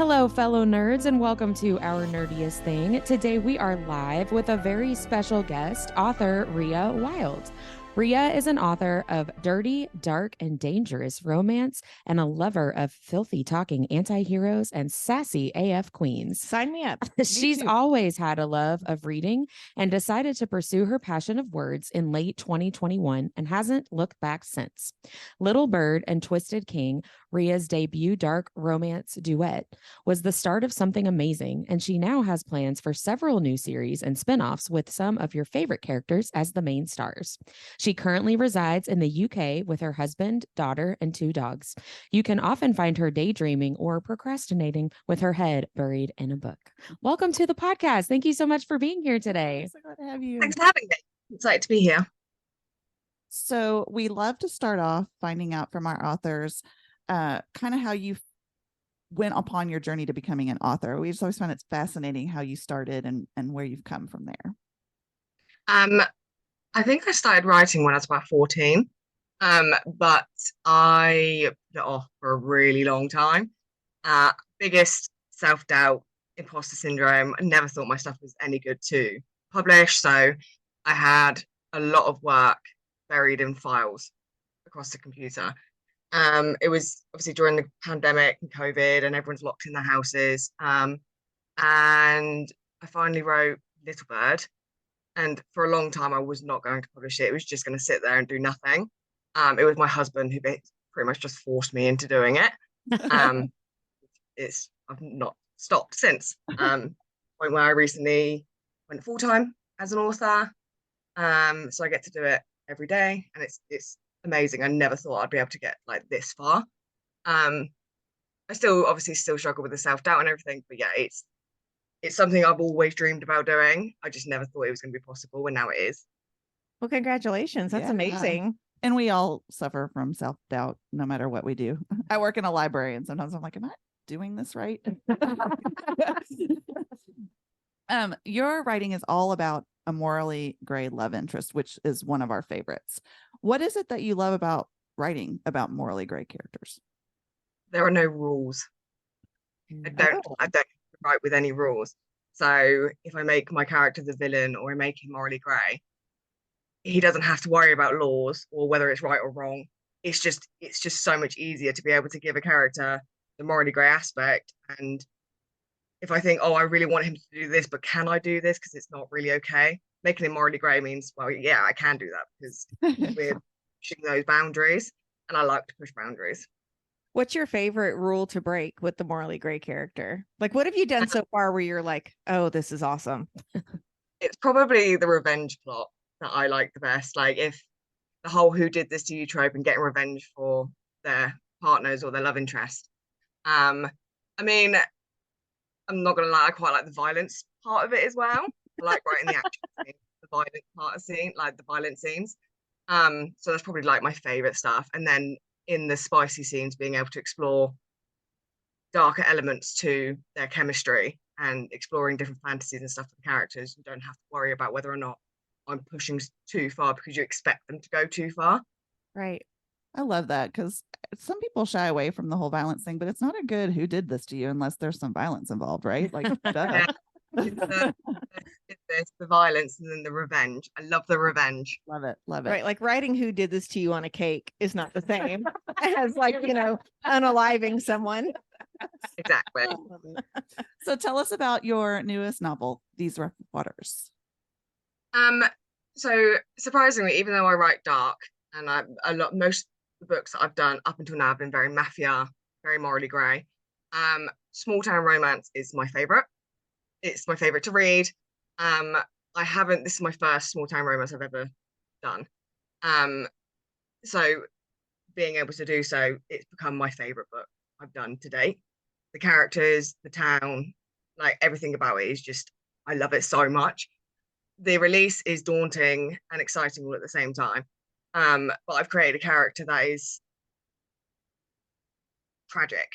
Hello, fellow nerds, and welcome to Our Nerdiest Thing. Today we are live with a very special guest, author Ria Wilde. Ria is an author of dirty, dark, and dangerous romance and a lover of filthy talking anti-heroes and sassy AF queens. Sign me up. She's always had a love of reading and decided to pursue her passion of words in late 2021 and hasn't looked back since. Little Bird and Twisted King, Ria's debut dark romance duet, was the start of something amazing, and she now has plans for several new series and spin-offs with some of your favorite characters as the main stars. She currently resides in the UK with her husband, daughter, and 2 dogs. You can often find her daydreaming or procrastinating with her head buried in a book. Welcome to the podcast. Thank you so much for being here today. So glad to have you. Thanks for having me. Excited to be here. So we love to start off finding out from our authors kind of how you went upon your journey to becoming an author. We just always find it's fascinating how you started and where you've come from there. I think I started writing when I was about 14, but I put it off for a really long time. Biggest self-doubt, imposter syndrome. I never thought my stuff was any good to publish, so I had a lot of work buried in files across the computer. It was obviously during the pandemic and COVID, and everyone's locked in their houses. And I finally wrote Little Bird. And for a long time, I was not going to publish it. It was just going to sit there and do nothing. It was my husband who pretty much just forced me into doing it. I've not stopped since. Point where I recently went full time as an author. So I get to do it every day, and it's amazing. I never thought I'd be able to get like this far. I still struggle with the self-doubt and everything, but yeah, it's something I've always dreamed about doing. I just never thought it was going to be possible, and now it is. Well, congratulations. That's amazing. And we all suffer from self-doubt no matter what we do. I work in a library, and sometimes I'm like, am I doing this right? Your writing is all about a morally gray love interest, which is one of our favorites. What is it that you love about writing about morally gray characters? There are no rules. I don't write with any rules. So if I make my character the villain or I make him morally grey, he doesn't have to worry about laws or whether it's right or wrong. It's just so much easier to be able to give a character the morally grey aspect. And if I think, oh, I really want him to do this, but can I do this because it's not really okay? Making him morally grey means, well, yeah, I can do that because we're pushing those boundaries, and I like to push boundaries. What's your favorite rule to break with the morally gray character? Like, what have you done so far where you're like, oh, this is awesome? It's probably the revenge plot that I like the best. Like, if the whole who did this to you trope and getting revenge for their partners or their love interest. I mean, I'm not gonna lie, I quite like the violence part of it as well. I like writing the action scene, the violent part of scene, like the violent scenes. So that's probably like my favorite stuff. And then in the spicy scenes, being able to explore darker elements to their chemistry and exploring different fantasies and stuff for the characters. You don't have to worry about whether or not I'm pushing too far because you expect them to go too far. Right. I love that because some people shy away from the whole violence thing, but it's not a good who did this to you unless there's some violence involved, right? Like, yeah. It's the violence and then the revenge. I love the revenge. Love it. Right. Like writing who did this to you on a cake is not the same as like, unaliving someone. Exactly. So tell us about your newest novel, These Rough Waters. So surprisingly, even though I write dark and most of the books that I've done up until now have been very mafia, very morally grey. Small town romance is my favorite. It's my favorite to read. This is my first small town romance I've ever done. So being able to do so, it's become my favorite book I've done to date. The characters, the town, like everything about it is just, I love it so much. The release is daunting and exciting all at the same time. But I've created a character that is tragic.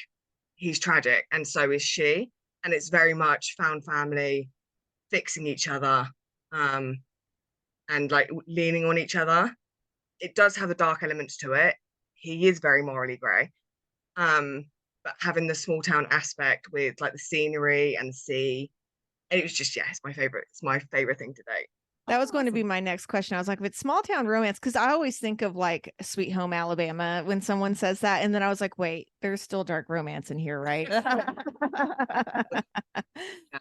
He's tragic, and so is she. And it's very much found family, fixing each other, and like leaning on each other. It does have the dark elements to it. He is very morally grey. but having the small town aspect with like the scenery and the sea, and it was just, yeah, it's my favorite thing to date. That was going to be Awesome. my next question. I was like, if it's small town romance, because I always think of like Sweet Home Alabama when someone says that. And then I was like, wait, there's still dark romance in here, right?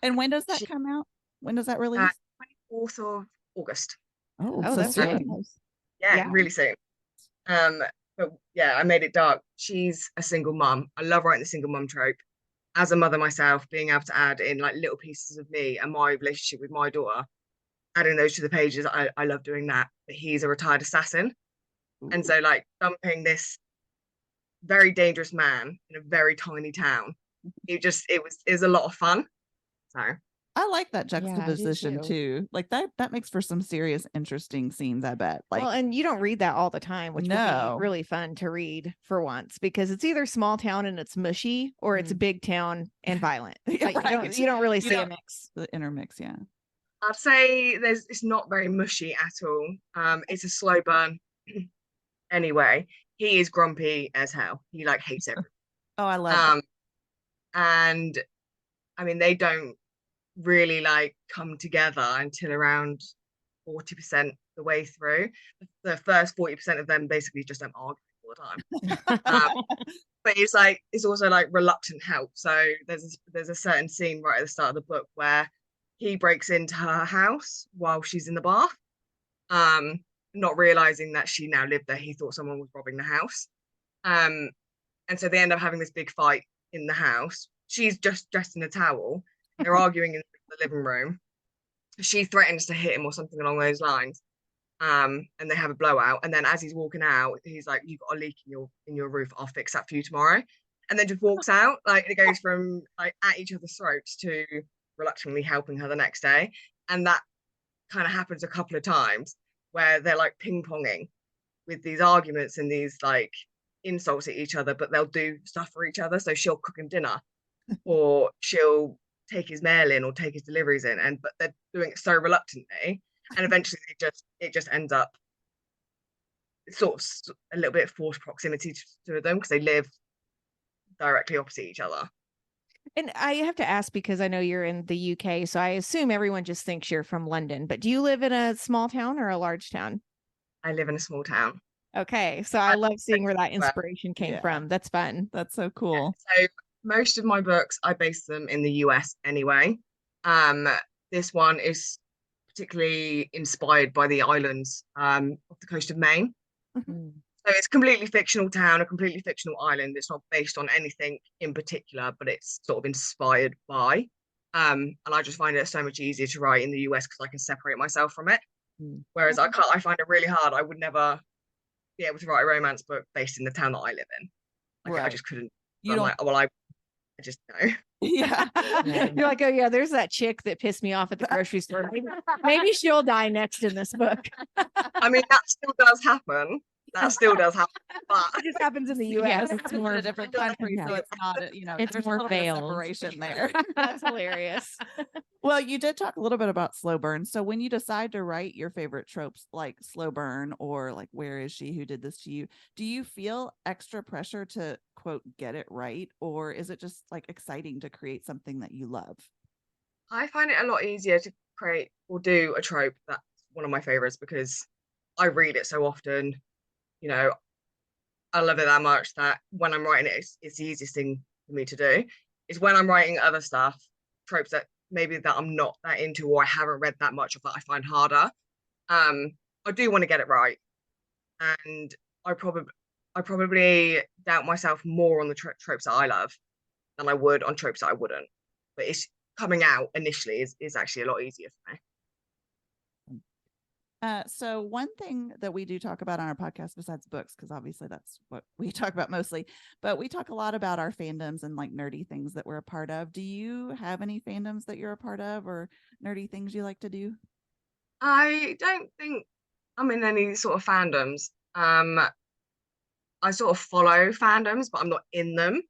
And when does that She- come out? When does that release? 24th of August. Oh, Oh, so that's really soon. close. Yeah, Yeah. really soon. But yeah, I made it dark. She's a single mum. I love writing the single mum trope. As a mother myself, being able to add in like little pieces of me and my relationship with my daughter, adding those to the pages, I love doing that. But he's a retired assassin. And Ooh. so like dumping this very dangerous man in a very tiny town, it was a lot of fun. So I like that Yeah, I do juxtaposition too. too. Like that makes for some serious, interesting scenes, I bet. Like, Well, and you don't read that all the time, which would no. be really fun to read for once, because it's either small town and it's mushy, or it's Mm. big town and violent. Yeah, Like, right. you don't really You see a don't- mix. the intermix, yeah. I'd say it's not very mushy at all. It's a slow burn. Anyway, he is grumpy as hell. He like hates everything. Oh, I love that. Um, and I mean, they don't really like come together until around 40% the way through. The first 40% of them basically just don't argue all the time. But it's also like reluctant help. So there's a certain scene right at the start of the book where he breaks into her house while she's in the bath, not realizing that she now lived there. He thought someone was robbing the house. And so they end up having this big fight in the house. She's just dressed in a towel. They're arguing in the living room. She threatens to hit him or something along those lines. And they have a blowout. And then as he's walking out, he's like, "You've got a leak in your roof. I'll fix that for you tomorrow." And then just walks out. Like it goes from like at each other's throats to reluctantly helping her the next day. And that kind of happens a couple of times where they're like ping-ponging with these arguments and these like insults at each other, but they'll do stuff for each other. So she'll cook him dinner, or she'll take his mail in or take his deliveries in, but they're doing it so reluctantly, and eventually it just ends up sort of a little bit of forced proximity to them because they live directly opposite each other. And I have to ask, because I know you're in the UK, so I assume everyone just thinks you're from London, but do you live in a small town or a large town? I live in a small town. Okay, so I love seeing where that inspiration came Yeah. from. That's fun. That's so cool. So most of my books, I base them in the US anyway. This one is particularly inspired by the islands off the coast of Maine. Mm. So it's a completely fictional town, a completely fictional island. It's not based on anything in particular, but it's sort of inspired by. And I just find it so much easier to write in the US because I can separate myself from it. Whereas I find it really hard. I would never be able to write a romance book based in the town that I live in. Like, I Right. just couldn't. You I'm don't. like, well, I just know. Yeah. Yeah. You're like, oh yeah, there's that chick that pissed me off at the grocery store. Maybe she'll die next in this book. I mean, that still does happen. That still does happen. But It just happens in the US. Yes, It's it's more more in a different country, so yeah. it's not, It's there's more a little bit of veiled. separation there. That's hilarious. Well, you did talk a little bit about slow burn. So when you decide to write your favorite tropes like slow burn or like where is she who did this to you, do you feel extra pressure to quote get it right, or is it just like exciting to create something that you love? I find it a lot easier to create or do a trope that's one of my favorites because I read it so often. You know, I love it that much that when I'm writing it, it's the easiest thing for me to do. Is when I'm writing other stuff, tropes that maybe that I'm not that into or I haven't read that much of that I find harder. I do want to get it right, and I probably doubt myself more on the tropes that I love than I would on tropes that I wouldn't. But it's coming out initially is actually a lot easier for me. So one thing that we do talk about on our podcast, besides books, because obviously that's what we talk about mostly, but we talk a lot about our fandoms and like nerdy things that we're a part of. Do you have any fandoms that you're a part of or nerdy things you like to do? I don't think I'm in any sort of fandoms. I sort of follow fandoms, but I'm not in them.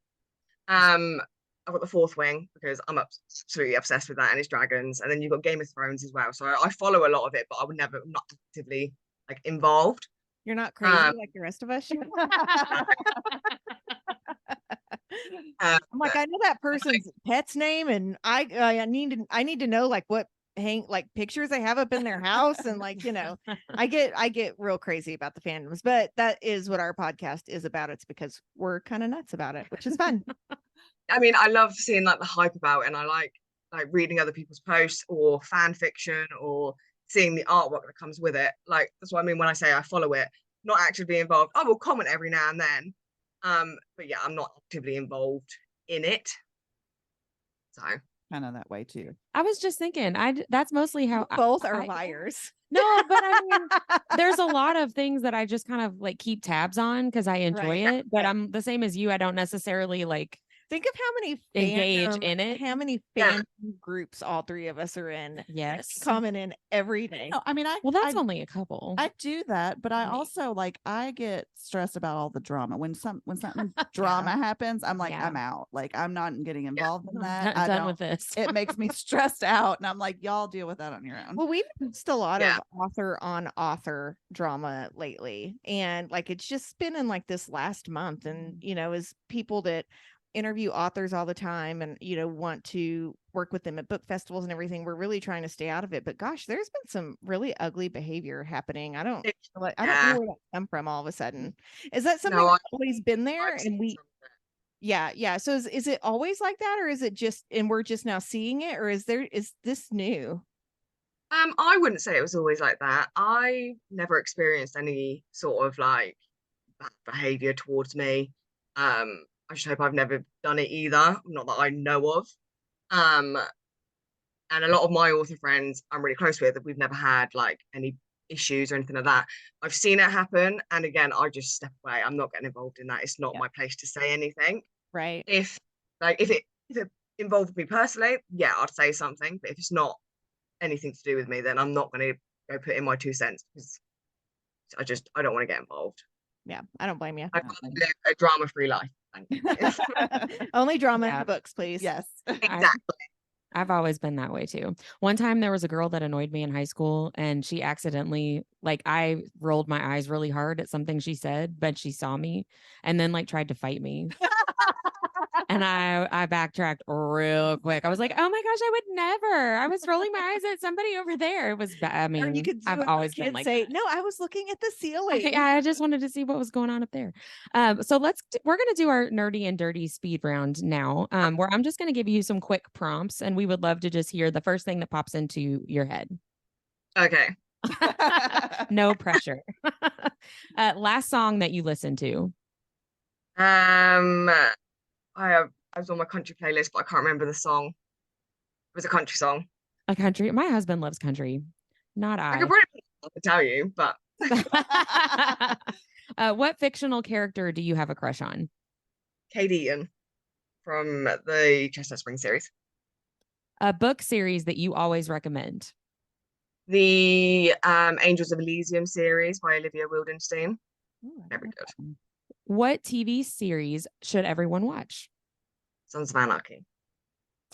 I've got the Fourth Wing because I'm absolutely obsessed with that, and it's dragons. And then you've got Game of Thrones as well. So I follow a lot of it, but I'm not actively like involved. You're not crazy like the rest of us. Um, I'm like, I know that person's pet's name, and I need to know like what pictures they have up in their house, and like, you know, I get real crazy about the fandoms, but that is what our podcast is about. It's because we're kind of nuts about it, which is fun. I mean, I love seeing like the hype about it, and I like reading other people's posts or fan fiction or seeing the artwork that comes with it. Like that's what I mean when I say I follow it, not actively involved. I will comment every now and then. But yeah, I'm not actively involved in it. So Kind of that way too. I was just thinking, that's mostly how Both are liars. No, but I mean, there's a lot of things that I just kind of like keep tabs on because I enjoy Right, it. But right. I'm the same as you. I don't necessarily like Think of how many engage in it. how many Yeah. fan groups all three of us are in. Yes. Comment in every day. No, I mean, Well, that's only a couple. I do that, but I Me. also like I get stressed about all the drama. When something drama happens, I'm like, Yeah. I'm out. Like I'm not getting involved in that. I'm I done with don't. this. It makes me stressed out, and I'm like, y'all deal with that on your own. Well, we've noticed a lot Yeah. of author on author drama lately. And like it's just been in like this last month. And, you know, as people that interview authors all the time and, you know, want to work with them at book festivals and everything, we're really trying to stay out of it. But gosh, there's been some really ugly behavior happening. I don't know where that come from all of a sudden. Is that something that's always been there? And yeah. So is it always like that, or is it just, and we're just now seeing it, or is this new? I wouldn't say it was always like that. I never experienced any sort of like bad behavior towards me. I just hope I've never done it either, not that I know of. And a lot of my author friends I'm really close with, we've never had like any issues or anything like that. I've seen it happen, and again, I just step away. I'm not getting involved in that. It's not my place to say anything. Right. If it involved me personally, yeah, I'd say something. But if it's not anything to do with me, then I'm not going to go put in my 2 cents because I don't want to get involved. Yeah, I don't blame you. I've got to live a drama-free life. Thank you. Only drama in the books, please. Yes. Exactly. I've always been that way too. One time there was a girl that annoyed me in high school, and she accidentally, like, I rolled my eyes really hard at something she said, but she saw me and then like tried to fight me. And I backtracked real quick. I was like, oh my gosh, I would never. I was rolling my eyes at somebody over there. It was bad. I mean, I've always been like, no, I was looking at the ceiling. I just wanted to see what was going on up there. So we're going to do our nerdy and dirty speed round now, where I'm just going to give you some quick prompts, and we would love to just hear the first thing that pops into your head. Okay. No pressure. Last song that you listened to? I was on my country playlist, but I can't remember the song. It was a country song. A country. My husband loves country. Not I could probably tell you, but what fictional character do you have a crush on? Kate Eaton from the Chestnut Spring series. A book series that you always recommend? The Angels of Elysium series by Ria Wilde. Very good. What TV series should everyone watch? Sons of Anarchy.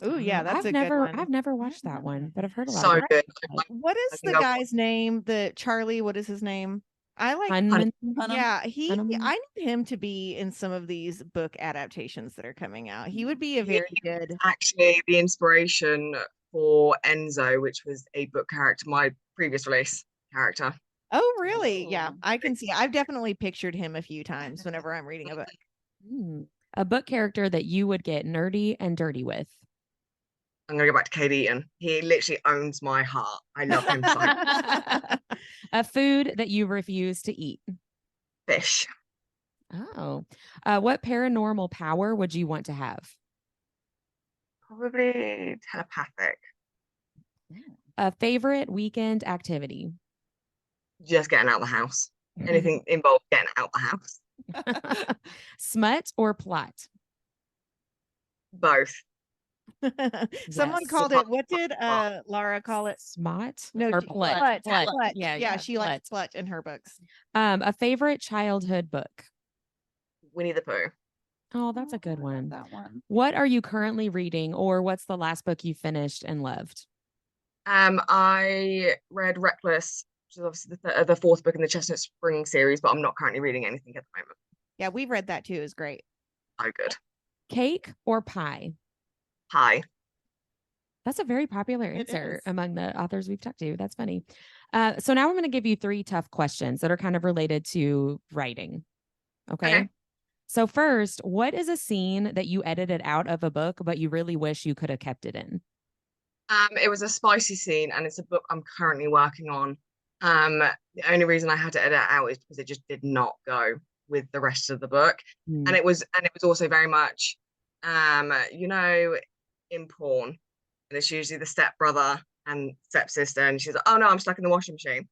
Oh yeah, that's good one. I've never watched that one, but I've heard a lot. So good. What is the guy's name? The Charlie. What is his name? I like. Hunman. Yeah, I need him to be in some of these book adaptations that are coming out. He would be a very good. Actually, the inspiration for Enzo, which was a book character, my previous release character. Oh, really? Yeah, I can see. I've definitely pictured him a few times whenever I'm reading a book. A book character that you would get nerdy and dirty with? I'm going to go back to Kate Eaton. He literally owns my heart. I love him so much. A food that you refuse to eat? Fish. Oh. What paranormal power would you want to have? Probably telepathic. A favorite weekend activity? Just getting out of the house. Anything involved getting out the house. Smut or plot? Both. Someone called it. What did Laura call it? Smut? No, or plut? Plut. Yeah, she likes plut in her books. A favorite childhood book? Winnie the Pooh. Oh, that's a good one. That one. What are you currently reading, or what's the last book you finished and loved? I read Reckless, which is obviously the fourth book in the Chestnut Spring series, but I'm not currently reading anything at the moment. Yeah, we've read that too. It's great. Oh, good. Cake or pie? Pie. That's a very popular It answer is. among the authors we've talked to. That's funny. So now I'm going to give you 3 tough questions that are kind of related to writing. Okay. So first, what is a scene that you edited out of a book, but you really wish you could have kept it in? It was a spicy scene, and it's a book I'm currently working on. The only reason I had to edit it out is because it just did not go with the rest of the book, Hmm. and it was also very much, you know, in porn, and it's usually the stepbrother and stepsister, and she's like, "Oh no, I'm stuck in the washing machine."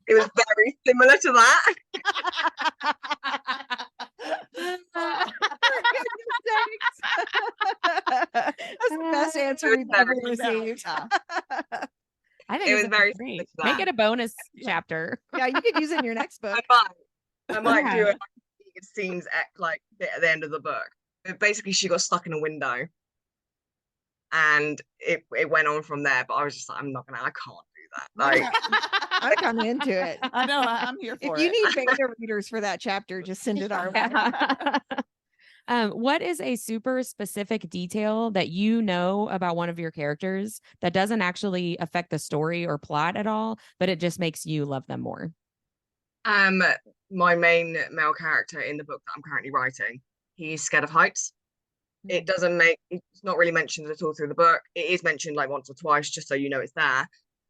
It was very similar to that. That's the best answer we've ever received. I think It it's was very great. similar to Make that. it a bonus chapter. Yeah, you could use it in your next book. I might do Yeah. it like it seems like bit at the end of the book. But basically, she got stuck in a window, and it went on from there. But I was just like, I can't do that. Like, I'm kind of into it. I know. I'm here If for you it. need beta readers for that chapter, just send it our way. What is a super specific detail that you know about one of your characters that doesn't actually affect the story or plot at all, but it just makes you love them more? my main male character in the book that I'm currently writing, he's scared of heights. It's not really mentioned at all through the book. It is mentioned like once or twice, just so you know it's there.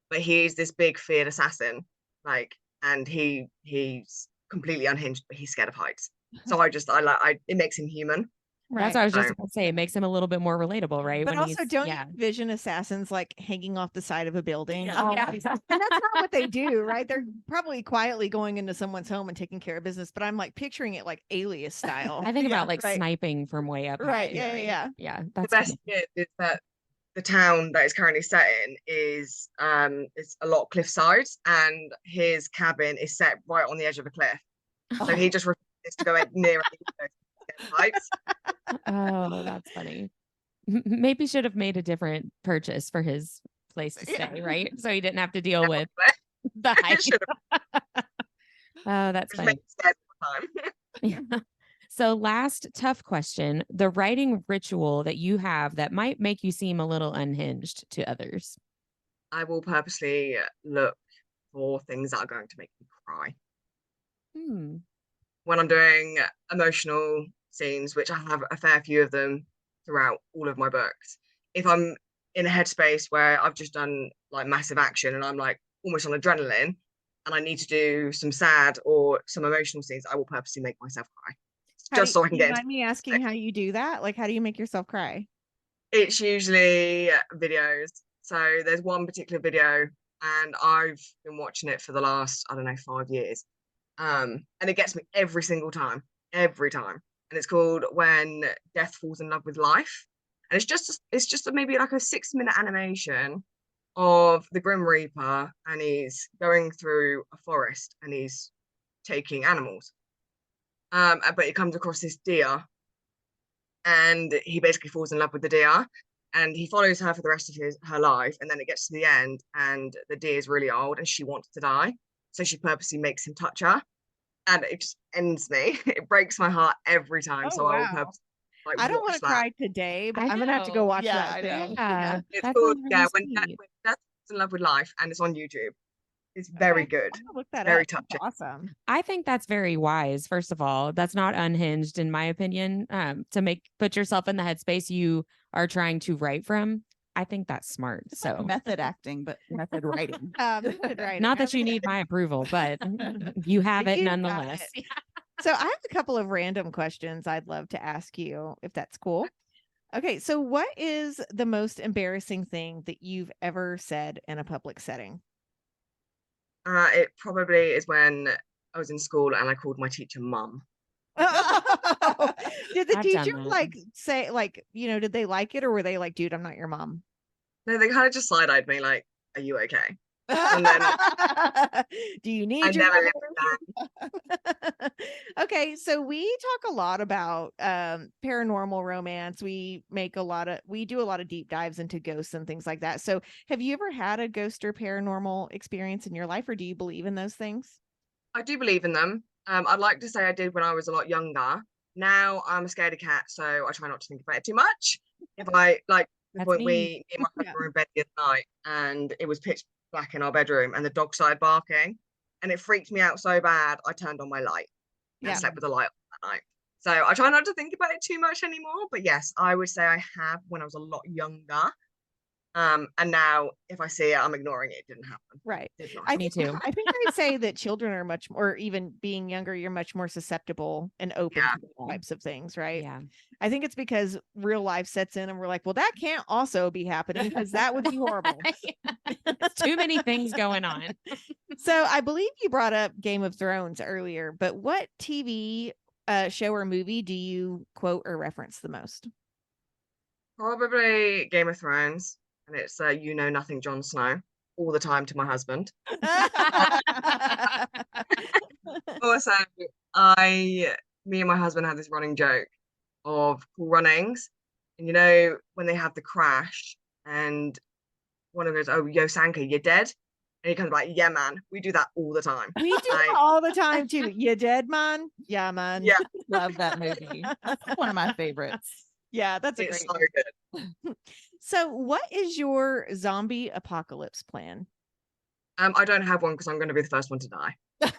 But he's this big feared assassin, like, and he's completely unhinged, but he's scared of heights. So it makes him human. That's what I was just So- about to say. It makes him a little bit more relatable, right? But When also, he's, don't yeah. you envision assassins like hanging off the side of a building? Yeah. And that's not what they do, right? They're probably quietly going into someone's home and taking care of business. But I'm like picturing it like Alias style. I think Yeah, about like right. sniping from way up. Right, high, yeah. Yeah. The That's best bit is that the town that is currently set in is a lot of cliffside, and his cabin is set right on the edge of a cliff. So he just refuses to go near any of those heights. Oh, that's funny. Maybe should have made a different purchase for his place to Yeah. stay, right? So he didn't have to deal with the It height. should have Oh, that's just funny. made it scared all the time. Yeah. So last tough question, the writing ritual that you have that might make you seem a little unhinged to others. I will purposely look for things that are going to make me cry. Hmm. When I'm doing emotional scenes, which I have a fair few of them throughout all of my books, if I'm in a headspace where I've just done like massive action and I'm like almost on adrenaline and I need to do some sad or some emotional scenes, I will purposely make myself cry. Just so I can do you get mind me asking how you do that? Like, how do you make yourself cry? It's usually videos. So there's one particular video, and I've been watching it for the last, I don't know, 5 years. And it gets me every single time, every time. And it's called When Death Falls in Love with Life. And it's just maybe like a 6-minute animation of the Grim Reaper, and he's going through a forest and he's taking animals. But he comes across this deer, and he basically falls in love with the deer, and he follows her for the rest of her life, and then it gets to the end and the deer is really old and she wants to die, so she purposely makes him touch her, and it just ends me. It breaks my heart every time. Oh, So I will wow. purposely I don't want watch to cry today, but I I'm gonna have to go know. watch Yeah, that I know. thing. Yeah. It's That called sounds really When Death sweet. Falls in Love with Life, and it's on YouTube. It's very Okay, good, I'm gonna look that very up. That's touching. awesome. I think that's very wise. First of all, that's not unhinged, in my opinion. To put yourself in the headspace you are trying to write from. I think that's smart. It's like So method acting, but method writing. Right. not that you need my approval, but you have it You got nonetheless. it. So I have a couple of random questions I'd love to ask you, if that's cool. Okay, so what is the most embarrassing thing that you've ever said in a public setting? It probably is when I was in school and I called my teacher mum. Did the I've done teacher that. like say like, did they like it, or were they like, dude, I'm not your mom? No, they kind of just side-eyed me like, "Are you okay?" And then Do you I need your never mother? lived that. Okay, so we talk a lot about paranormal romance. We do a lot of deep dives into ghosts and things like that. So have you ever had a ghost or paranormal experience in your life, or do you believe in those things? I do believe in them. I'd like to say I did when I was a lot younger. Now I'm a scaredy cat, so I try not to think about it too much. If I like the That's point me. me and my husband were in bed the other night and it was pitch black in our bedroom and the dog started barking and it freaked me out so bad, I turned on my light and Yeah. slept with the light on that night. So I try not to think about it too much anymore. But yes, I would say I have when I was a lot younger. And now if I see it, I'm ignoring it. It didn't happen. Right. Did not I happen. Me think, too. I think I'd say that children are much more, or even being younger, you're much more susceptible and open Yeah. to these types of things, right? Yeah. I think it's because real life sets in and we're like, well, that can't also be happening because that would be horrible. Too many things going on. So I believe you brought up Game of Thrones earlier, but what TV show or movie do you quote or reference the most? Probably Game of Thrones. And it's You Know Nothing, Jon Snow, all the time to my husband. Also, me and my husband had this running joke of Cool Runnings. And you know, when they have the crash and one of them goes, "Oh, Yo Sanka, you're dead." And he comes like, "Yeah, man, we do that all the time." We do Like, that all the time too. You dead, man? Yeah, man. yeah, Love that movie. That's one of my favorites. Yeah, that's a it's great so one. good. So what is your zombie apocalypse plan? I don't have one because I'm going to be the first one to die. I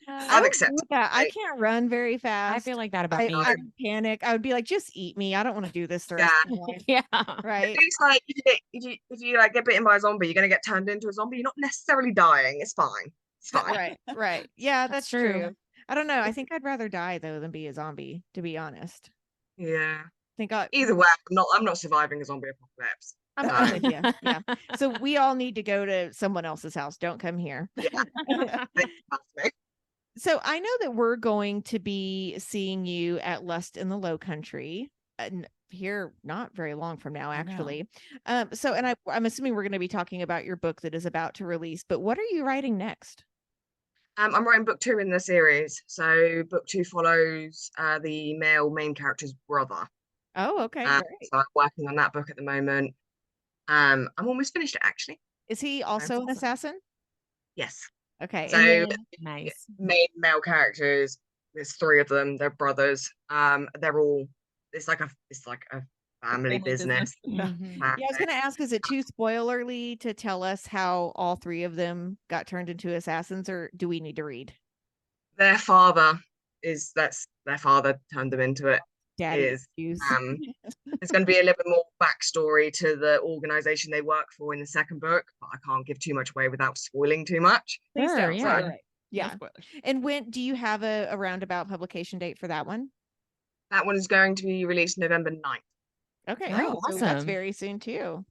I've would accepted. do that. I Like, can't run very fast. I feel like that about me. I would panic. I would be like, just eat me. I don't want to do this the rest of my life. Yeah. Right. it's like if you like get bitten by a zombie, you're going to get turned into a zombie. You're not necessarily dying. It's fine. It's fine. Right. Right. Yeah, that's That's true. true. I don't know. I think I'd rather die though than be a zombie, to be honest. Yeah. I think I Either way, I'm not surviving a zombie apocalypse. I'm So, with you. Yeah. So we all need to go to someone else's house. Don't come here. yeah. That's me. So I know that we're going to be seeing you at Lust in the Low Country here not very long from now, actually. So, and I'm assuming we're going to be talking about your book that is about to release, but what are you writing next? I'm writing book 2 in the series. So book 2 follows the male main character's brother. Oh, okay. So Great. I'm working on that book at the moment. I'm almost finished it actually. Is he also an assassin? Yes. Okay. So And then, Nice. main male characters, there's 3 of them, they're brothers. They're all it's like a family business. Mhm. yeah, I was going to ask, is it too spoilerly to tell us how all 3 of them got turned into assassins, or do we need to read? Their father their father turned them into it. Daddy Is issues. there's going to be a little bit more backstory to the organization they work for in the second book, but I can't give too much away without spoiling too much. Please Sure, don't. yeah. Right. Yeah. And when do you have a roundabout publication date for that one? That one is going to be released November 9th. Okay. Oh, So that's awesome. very soon too.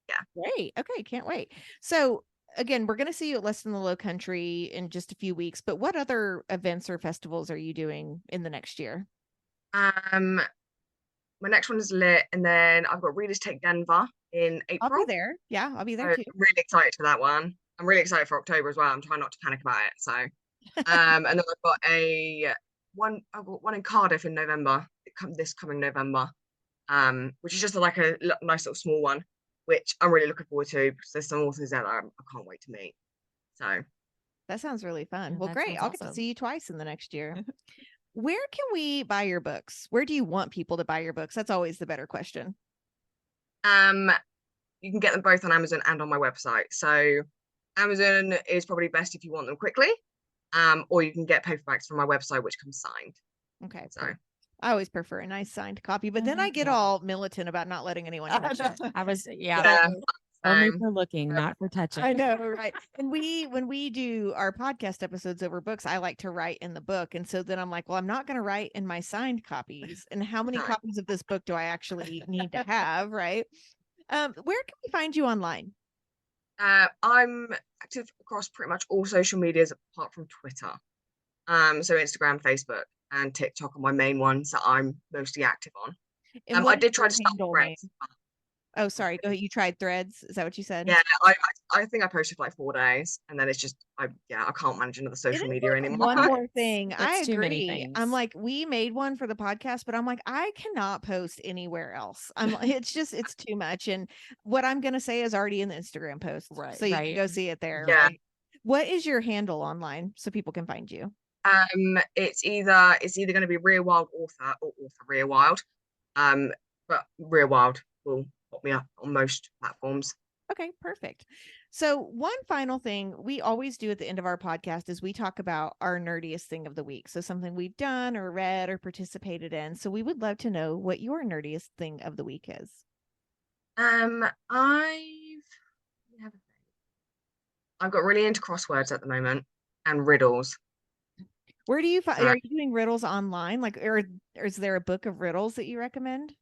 Yeah. Great. Okay. Can't wait. So again, we're going to see you at Less in the Low Country in just a few weeks, but what other events or festivals are you doing in the next year? My next one is lit, and then I've got Readers Take Denver in April. I'll be there. Yeah, I'll be there too. I'm really excited for that one. I'm really excited for October as well. I'm trying not to panic about it. So, and then I've got one in Cardiff in November, this coming November, which is just like a nice little small one, which I'm really looking forward to because there's some authors there that I can't wait to meet. So that sounds really fun. Yeah, Well, that great. sounds I'll get to awesome. see you twice in the next year. Where can we buy your books? Where do you want people to buy your books? That's always the better question. you can get them both on Amazon and on my website. So Amazon is probably best if you want them quickly, or you can get paperbacks from my website, which comes signed. Okay. So Cool. I always prefer a nice signed copy, but then I get Yeah. all militant about not letting anyone touch it. I was, yeah, yeah, only for looking, not for touching. I know, right? And when we do our podcast episodes over books, I like to write in the book. And so then I'm like, well, I'm not going to write in my signed copies. And how many Right. copies of this book do I actually need to have, right? Where can we find you online? I'm active across pretty much all social medias apart from Twitter. So Instagram, Facebook, and TikTok are my main ones that I'm mostly active on. And I what did is try your to start handle Threads. name? Oh, sorry. Go ahead. You tried Threads? Is that what you said? Yeah, I think I posted for like 4 days, and then it's just I can't manage another It social is media like anymore. one more thing. I It's too many agree. I'm things. like, we made one for the podcast, but I'm like, I cannot post anywhere else. I'm like, it's too much. And what I'm gonna say is already in the Instagram post. Right. So you can Right. go see it there. Yeah. Right? What is your handle online so people can find you? It's either going to be Ria Wilde author or author Ria Wilde. But Ria Wilde will pop me up on most platforms. Okay, perfect. So one final thing we always do at the end of our podcast is we talk about our nerdiest thing of the week. So something we've done or read or participated in. So we would love to know what your nerdiest thing of the week is. I've got really into crosswords at the moment and riddles. Where do you find, are you doing riddles online? Like, or is there a book of riddles that you recommend?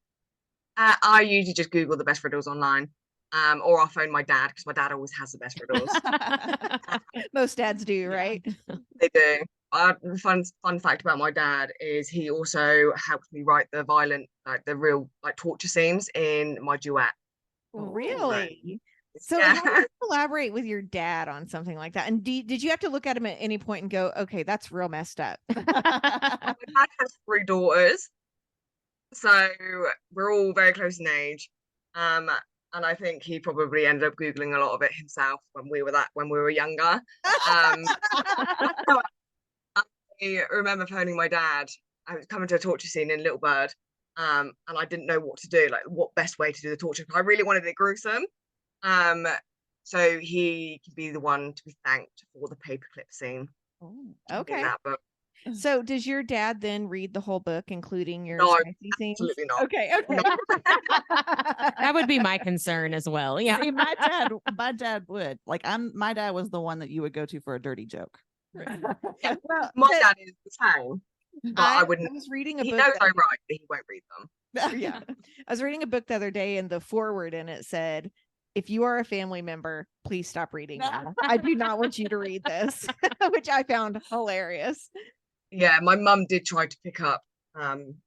I usually just Google the best riddles online. Or I'll phone my dad because my dad always has the best riddles. Most dads do, right? They do. Fun fact about my dad is he also helped me write the violent, like the real like torture scenes in my duet. Really? So Yeah. how do you collaborate with your dad on something like that? And did you have to look at him at any point and go, okay, that's real messed up? My dad has 3 daughters, so we're all very close in age. And I think he probably ended up Googling a lot of it himself when we were younger. I remember phoning my dad. I was coming to a torture scene in Little Bird, and I didn't know what to do, like what best way to do the torture. I really wanted it gruesome. So he could be the one to be thanked for the paperclip scene. Okay. In that book. So does your dad then read the whole book, including your No, spicy scenes? absolutely not. Okay. That would be my concern as well. Yeah. See, my dad would. Like my dad was the one that you would go to for a dirty joke. Well, My dad is the same, but I wouldn't. I was reading a He book. knows I write, but he won't read them. Yeah. I was reading a book the other day, and the foreword in it said, if you are a family member, please stop reading now. I do not want you to read this, which I found hilarious. Yeah, my mum did try to pick up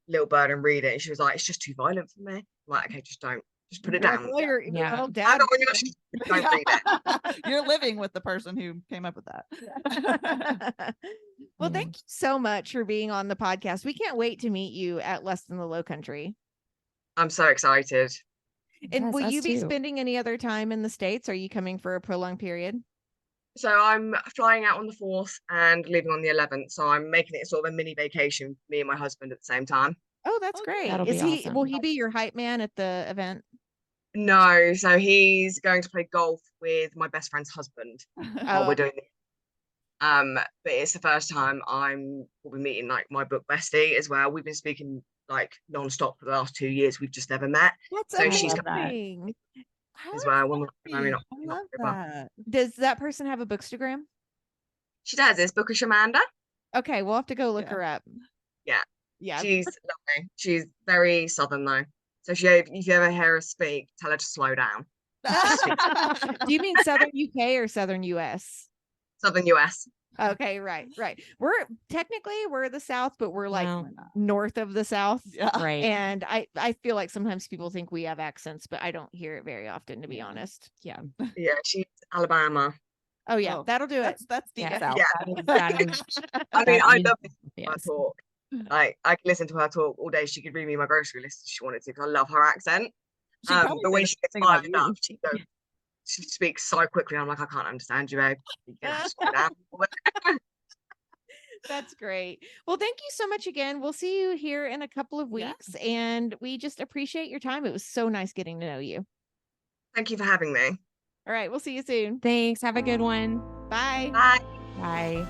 Little Bird and read it, and she was like, "It's just too violent for me." I'm like, okay, just don't, just put it down. Well, your dad. I don't want you to don't read it. You're living with the person who came up with that. Well, thank you so much for being on the podcast. We can't wait to meet you at Less Than the Low Country. I'm so excited. And Yes, will us you be too. spending any other time in the States? Are you coming for a prolonged period? So I'm flying out on the 4th and leaving on the 11th. So I'm making it sort of a mini vacation for me and my husband at the same time. Oh, that's great. That'll Is be he? awesome. Will he be your hype man at the event? No, so he's going to play golf with my best friend's husband while we're doing it. But it's the first time we'll be meeting like my book bestie as well. We've been speaking like non-stop for the last 2 years. We've just never met. That's So she's amazing. as well. When I love that. Does that person have a bookstagram? She does. It's Bookish Amanda. Okay, we'll have to go look her up. Yeah. Yeah. She's lovely. She's very southern though. So if you ever hear her speak, tell her to slow down. Do you mean Southern UK or Southern US? Southern US. Okay, right. We're the South, but we're like Well, north of the South. Yeah. right. And I feel like sometimes people think we have accents, but I don't hear it very often, to be honest. Yeah. Yeah, she's Alabama. Oh yeah, that'll do it. That's deep Yeah. south. Yeah. That is, I mean, I love her yes. talk. Like I could listen to her talk all day. She could read me my grocery list if she wanted to, because I love her accent. She probably But when said she gets the same about fired up, she speaks so quickly. I'm like, I can't understand you, babe. You can slow down. That's great. Well, thank you so much again. We'll see you here in a couple of weeks, and we just appreciate your time. It was so nice getting to know you. Thank you for having me. All right, we'll see you soon. Thanks. Have a good one. Bye. Bye. Bye.